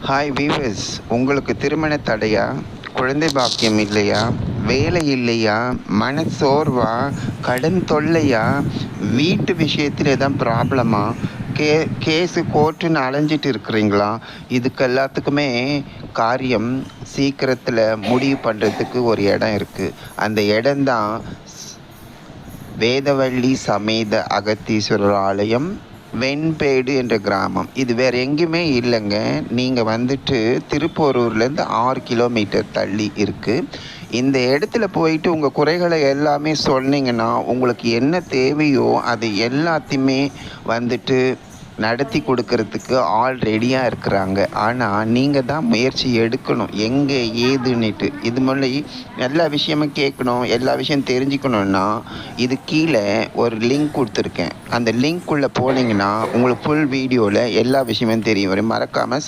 Hi viewers, உங்களுக்கு திருமண தடையா, குழந்தை பாக்கியம் இல்லையா, வேலை இல்லையா, மனசோர்வா, கடன் தொல்லையா, வீட்டு விஷயத்தில் எதாவது ப்ராப்ளமா, கேஸு கோர்ட்டுன்னு அலைஞ்சிட்டு இருக்கிறீங்களா? இதுக்கு எல்லாத்துக்குமே காரியம் சீக்கிரத்தில் முடிவு பண்ணுறதுக்கு ஒரு இடம் இருக்குது. அந்த இடம்தான் வேதவள்ளி சமேத அகத்தீஸ்வரர் ஆலயம், வெண்பேடு என்ற கிராமம். இது வேறு எங்கேயுமே இல்லைங்க. நீங்கள் வந்துட்டு திருப்போரூர்லேருந்து 6 கிலோமீட்டர் தள்ளி இருக்குது. இந்த இடத்துல போயிட்டு உங்கள் குறைகளை எல்லாமே சொன்னீங்கன்னா, உங்களுக்கு என்ன தேவையோ அது எல்லாத்தையுமே வந்துட்டு நடத்தி கொடுக்கறதுக்கு ஆள் ரெடியாக இருக்கிறாங்க. ஆனால் நீங்கள் தான் முயற்சி எடுக்கணும், எங்கே ஏதுன்னுட்டு. இது மாதிரி எல்லா விஷயமும் கேட்கணும், எல்லா விஷயம் தெரிஞ்சுக்கணுன்னா இது கீழே ஒரு லிங்க் கொடுத்துருக்கேன். அந்த லிங்க்குள்ளே போனீங்கன்னா உங்களுக்கு ஃபுல் வீடியோவில் எல்லா விஷயமும் தெரியும். மறக்காமல்